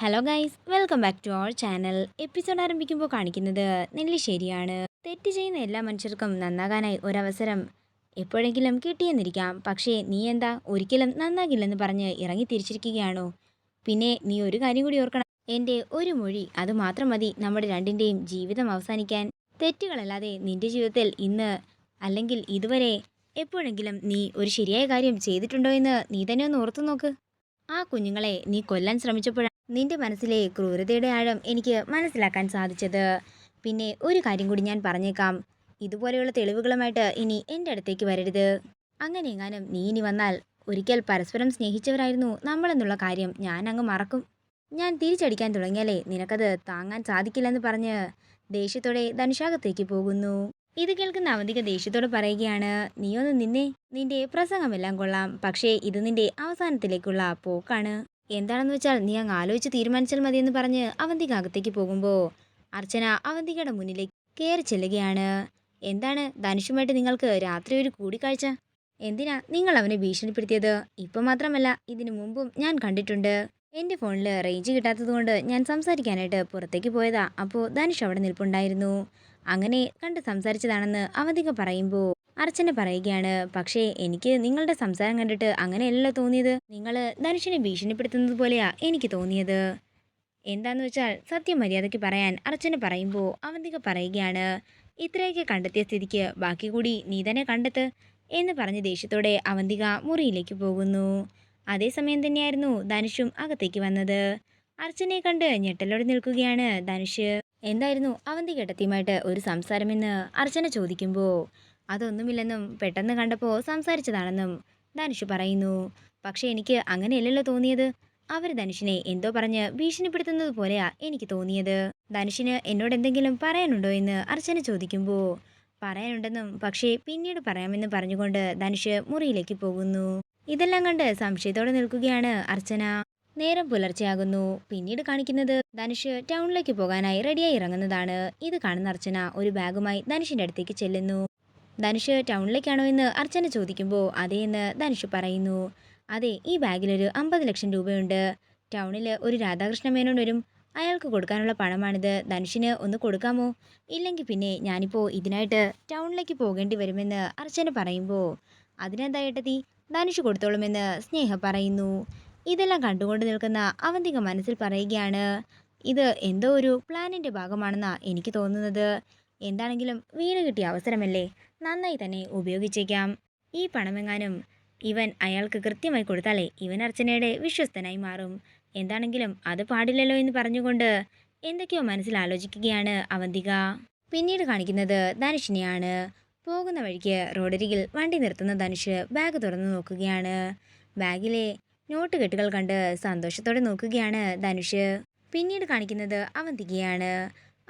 Hello guys, welcome back to our channel. Episode ആരംഭിക്കുമ്പോൾ കാണിക്കുന്നത് നെല്ലിശ്ശേരിയാണ്. തെറ്റ് ചെയ്യുന്ന എല്ലാ മനുഷ്യർക്കും നന്നാകാനായി ഒരവസരം എപ്പോഴെങ്കിലും കിട്ടിയെന്നിരിക്കാം. പക്ഷേ നീ എന്താ ഒരിക്കലും നന്നാകില്ലെന്ന് പറഞ്ഞ് ഇറങ്ങി തിരിച്ചിരിക്കുകയാണോ? പിന്നെ നീ ഒരു കാര്യം കൂടി ഓർക്കണം. എൻ്റെ ഒരു മൊഴി അത് മാത്രം മതി നമ്മുടെ രണ്ടിൻ്റെയും ജീവിതം അവസാനിക്കാൻ. തെറ്റുകളല്ലാതെ നിന്റെ ജീവിതത്തിൽ ഇന്ന് അല്ലെങ്കിൽ ഇതുവരെ എപ്പോഴെങ്കിലും നീ ഒരു ശരിയായ കാര്യം ചെയ്തിട്ടുണ്ടോ എന്ന് നീ തന്നെ ഒന്ന് ഓർത്തു നോക്ക്. ആ കുഞ്ഞുങ്ങളെ നീ കൊല്ലാൻ ശ്രമിച്ചപ്പോഴാണ് നിന്റെ മനസ്സിലെ ക്രൂരതയുടെ ആഴം എനിക്ക് മനസ്സിലാക്കാൻ സാധിച്ചത്. പിന്നെ ഒരു കാര്യം കൂടി ഞാൻ പറഞ്ഞേക്കാം, ഇതുപോലെയുള്ള തെളിവുകളുമായിട്ട് ഇനി എൻ്റെ അടുത്തേക്ക് വരരുത്. അങ്ങനെ എങ്ങാനും നീ ഇനി വന്നാൽ ഒരിക്കൽ പരസ്പരം സ്നേഹിച്ചവരായിരുന്നു നമ്മളെന്നുള്ള കാര്യം ഞാൻ അങ്ങ് മറക്കും. ഞാൻ തിരിച്ചടിക്കാൻ തുടങ്ങിയാലേ നിനക്കത് താങ്ങാൻ സാധിക്കില്ലെന്ന് പറഞ്ഞ് ദേഷ്യത്തോടെ ധനുഷാകത്തേക്ക് പോകുന്നു. ഇത് കേൾക്കുന്ന അവന്തിക ദേഷ്യത്തോട് പറയുകയാണ്, നീയൊന്ന് നിന്നെ, നിന്റെ പ്രസംഗമെല്ലാം കൊള്ളാം, പക്ഷേ ഇത് നിന്റെ അവസാനത്തിലേക്കുള്ള പോക്കാണ്. എന്താണെന്ന് വെച്ചാൽ നീ അങ്ങ് ആലോചിച്ച് തീരുമാനിച്ചാൽ മതിയെന്ന് പറഞ്ഞ് അവന്തിക അകത്തേക്ക് പോകുമ്പോൾ അർച്ചന അവന്തികയുടെ മുന്നിലേക്ക് കയറി ചെല്ലുകയാണ്. എന്താണ് ധനുഷുമായിട്ട് നിങ്ങൾക്ക് രാത്രി ഒരു കൂടിക്കാഴ്ച? എന്തിനാ നിങ്ങൾ അവനെ ഭീഷണിപ്പെടുത്തിയത്? ഇപ്പം മാത്രമല്ല, ഇതിനു മുമ്പും ഞാൻ കണ്ടിട്ടുണ്ട്. എൻ്റെ ഫോണിൽ റേഞ്ച് കിട്ടാത്തത് കൊണ്ട് ഞാൻ സംസാരിക്കാനായിട്ട് പുറത്തേക്ക് പോയതാ. അപ്പോൾ ധനുഷ് അവിടെ നിൽപ്പുണ്ടായിരുന്നു. അങ്ങനെ കണ്ട് സംസാരിച്ചതാണെന്ന് അവന്തിക പറയുമ്പോൾ അർച്ചന പറയുകയാണ്, പക്ഷേ എനിക്ക് നിങ്ങളുടെ സംസാരം കണ്ടിട്ട് അങ്ങനെയല്ലല്ലോ തോന്നിയത്. നിങ്ങൾ ധനുഷിനെ ഭീഷണിപ്പെടുത്തുന്നത് പോലെയാ എനിക്ക് തോന്നിയത്. എന്താന്ന് വെച്ചാൽ സത്യം മര്യാദയ്ക്ക് പറയാൻ അർച്ചന പറയുമ്പോൾ അവന്തിക പറയുകയാണ്, ഇത്രയൊക്കെ കണ്ടെത്തിയ സ്ഥിതിക്ക് ബാക്കി കൂടി നീ തന്നെ കണ്ടെത്ത് എന്ന് പറഞ്ഞ് ദേഷ്യത്തോടെ അവന്തിക മുറിയിലേക്ക് പോകുന്നു. അതേസമയം തന്നെയായിരുന്നു ധനുഷും അകത്തേക്ക് വന്നത്. അർച്ചനയെ കണ്ട് ഞെട്ടലോടെ നിൽക്കുകയാണ് ധനുഷ്. എന്തായിരുന്നു അവന്തിക ഏട്ടത്തിയുമായിട്ട് ഒരു സംസാരമെന്ന് അർച്ചന ചോദിക്കുമ്പോൾ അതൊന്നുമില്ലെന്നും പെട്ടെന്ന് കണ്ടപ്പോൾ സംസാരിച്ചതാണെന്നും ധനുഷ് പറയുന്നു. പക്ഷേ എനിക്ക് അങ്ങനെയല്ലല്ലോ തോന്നിയത്. അവർ ധനുഷിനെ എന്തോ പറഞ്ഞ് ഭീഷണിപ്പെടുത്തുന്നത് പോലെയാ എനിക്ക് തോന്നിയത്. ധനുഷിന് എന്നോട് എന്തെങ്കിലും പറയാനുണ്ടോ എന്ന് അർച്ചന ചോദിക്കുമ്പോൾ പറയാനുണ്ടെന്നും പക്ഷേ പിന്നീട് പറയാമെന്ന് പറഞ്ഞുകൊണ്ട് ധനുഷ് മുറിയിലേക്ക് പോകുന്നു. ഇതെല്ലാം കണ്ട് സംശയത്തോടെ നിൽക്കുകയാണ് അർച്ചന. നേരം പുലർച്ചെയാകുന്നു. പിന്നീട് കാണിക്കുന്നത് ധനുഷ് ടൗണിലേക്ക് പോകാനായി റെഡിയായി ഇറങ്ങുന്നതാണ്. ഇത് കാണുന്ന അർച്ചന ഒരു ബാഗുമായി ധനുഷിന്റെ അടുത്തേക്ക് ചെല്ലുന്നു. ധനുഷ് ടൗണിലേക്കാണോ എന്ന് അർച്ചന ചോദിക്കുമ്പോൾ അതേ എന്ന് ധനുഷ് പറയുന്നു. അതെ, ഈ ബാഗിലൊരു 50 ലക്ഷം രൂപയുണ്ട്. ടൗണിൽ ഒരു രാധാകൃഷ്ണ മേനോൻ വരും, അയാൾക്ക് കൊടുക്കാനുള്ള പണമാണിത്. ധനുഷിന് ഒന്ന് കൊടുക്കാമോ? ഇല്ലെങ്കിൽ പിന്നെ ഞാനിപ്പോൾ ഇതിനായിട്ട് ടൗണിലേക്ക് പോകേണ്ടി വരുമെന്ന് അർച്ചന പറയുമ്പോൾ അതിനെന്താ ഏട്ടത്തി, ധനുഷ് കൊടുത്തോളുമെന്ന് സ്നേഹ പറയുന്നു. ഇതെല്ലാം കണ്ടുകൊണ്ട് നിൽക്കുന്ന അവന്തിക മനസ്സിൽ പറയുകയാണ്, ഇത് എന്തോ ഒരു പ്ലാനിൻ്റെ ഭാഗമാണെന്നാ എനിക്ക് തോന്നുന്നത്. എന്താണെങ്കിലും വീണ് കിട്ടിയ അവസരമല്ലേ, നന്നായി തന്നെ ഉപയോഗിച്ചേക്കാം. ഈ പണമെങ്ങാനും ഇവൻ അയാൾക്ക് കൃത്യമായി കൊടുത്താലേ ഇവൻ അർച്ചനയുടെ വിശ്വസ്തനായി മാറും. എന്താണെങ്കിലും അത് പാടില്ലല്ലോ എന്ന് പറഞ്ഞുകൊണ്ട് എന്തൊക്കെയോ മനസ്സിൽ ആലോചിക്കുകയാണ് അവന്തിക. പിന്നീട് കാണിക്കുന്നത് ധനുഷിനെയാണ്. പോകുന്ന വഴിക്ക് റോഡരികിൽ വണ്ടി നിർത്തുന്ന ധനുഷ് ബാഗ് തുറന്നു നോക്കുകയാണ്. ബാഗിലെ നോട്ട് കെട്ടുകൾ കണ്ട് സന്തോഷത്തോടെ നോക്കുകയാണ് ധനുഷ്. പിന്നീട് കാണിക്കുന്നത് അവന്തികയാണ്.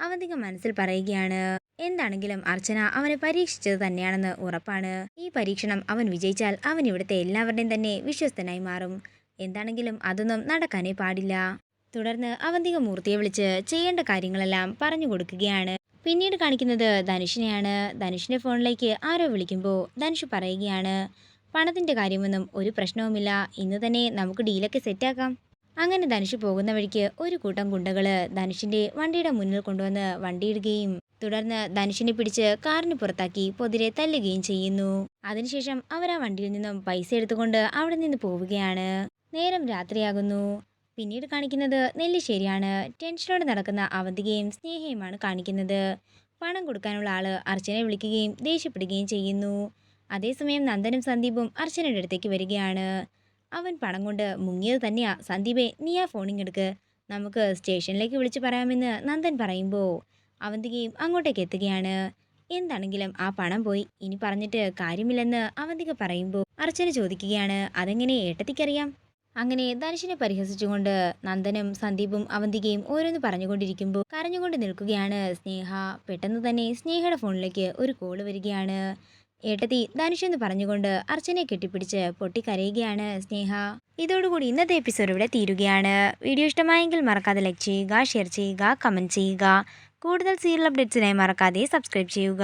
അവന്തിക മനസ്സിൽ പറയുകയാണ്, എന്താണെങ്കിലും അർച്ചന അവനെ പരീക്ഷിച്ചത് തന്നെയാണെന്ന് ഉറപ്പാണ്. ഈ പരീക്ഷണം അവൻ വിജയിച്ചാൽ അവൻ ഇവിടുത്തെ എല്ലാവരുടെയും തന്നെ വിശ്വസ്തനായി മാറും. എന്താണെങ്കിലും അതൊന്നും നടക്കാനേ പാടില്ല. തുടർന്ന് അവന്തിക മൂർത്തിയെ വിളിച്ച് ചെയ്യേണ്ട കാര്യങ്ങളെല്ലാം പറഞ്ഞു കൊടുക്കുകയാണ്. പിന്നീട് കാണിക്കുന്നത് ധനുഷിനെയാണ്. ധനുഷിന്റെ ഫോണിലേക്ക് ആരോ വിളിക്കുമ്പോൾ ധനുഷ് പറയുകയാണ്, പണത്തിന്റെ കാര്യമൊന്നും ഒരു പ്രശ്നവുമില്ല, ഇന്ന് തന്നെ നമുക്ക് ഡീലൊക്കെ സെറ്റാക്കാം. അങ്ങനെ ധനുഷ് പോകുന്ന വഴിക്ക് ഒരു കൂട്ടം ഗുണ്ടകള് ധനുഷിന്റെ വണ്ടിയുടെ മുന്നിൽ കൊണ്ടുവന്ന് വണ്ടിയിടുകയും തുടർന്ന് ധനുഷിനെ പിടിച്ച് കാറിന് പുറത്താക്കി പൊതിരെ തല്ലുകയും ചെയ്യുന്നു. അതിനുശേഷം അവർ ആ വണ്ടിയിൽ നിന്നും പൈസ എടുത്തുകൊണ്ട് അവിടെ നിന്ന് പോവുകയാണ്. നേരം രാത്രിയാകുന്നു. പിന്നീട് കാണിക്കുന്നത് നെല്ലിശ്ശേരിയാണ്. ടെൻഷനോടെ നടക്കുന്ന അവന്തികയും സ്നേഹയുമാണ് കാണിക്കുന്നത്. പണം കൊടുക്കാനുള്ള ആള് അർച്ചനയെ വിളിക്കുകയും ദേഷ്യപ്പെടുകയും ചെയ്യുന്നു. അതേസമയം നന്ദനും സന്ദീപും അർച്ചനയുടെ അടുത്തേക്ക് വരികയാണ്. അവൻ പണം കൊണ്ട് മുങ്ങിയത് തന്നെയാ. സന്ദീപെ, നീ ആ ഫോണിങ് എടുക്ക്, നമുക്ക് സ്റ്റേഷനിലേക്ക് വിളിച്ചു പറയാമെന്ന് നന്ദൻ പറയുമ്പോൾ അവന്തികയും അങ്ങോട്ടേക്ക് എത്തുകയാണ്. എന്താണെങ്കിലും ആ പണം പോയി, ഇനി പറഞ്ഞിട്ട് കാര്യമില്ലെന്ന് അവന്തിക പറയുമ്പോൾ അർച്ചന ചോദിക്കുകയാണ്, അതെങ്ങനെ ഏട്ടത്തിക്കറിയാം? അങ്ങനെ ധനുഷിനെ പരിഹസിച്ചുകൊണ്ട് നന്ദനും സന്ദീപും അവന്തികയും ഓരോന്ന് പറഞ്ഞുകൊണ്ടിരിക്കുമ്പോൾ കരഞ്ഞുകൊണ്ട് നിൽക്കുകയാണ് സ്നേഹ. പെട്ടെന്ന് തന്നെ സ്നേഹയുടെ ഫോണിലേക്ക് ഒരു കോള് വരികയാണ്. ഏട്ടത്തി, ധനുഷ് എന്ന് പറഞ്ഞുകൊണ്ട് അർച്ചനയെ കെട്ടിപ്പിടിച്ച് പൊട്ടിക്കരയുകയാണ് സ്നേഹ. ഇതോടുകൂടി ഇന്നത്തെ എപ്പിസോഡ് ഇവിടെ തീരുകയാണ്. വീഡിയോ ഇഷ്ടമായെങ്കിൽ മറക്കാതെ ലൈക്ക് ചെയ്യുക, ഷെയർ ചെയ്യുക, കമൻറ്റ് ചെയ്യുക. കൂടുതൽ സീരിയൽ അപ്ഡേറ്റ്സിനായി മറക്കാതെ സബ്സ്ക്രൈബ് ചെയ്യുക.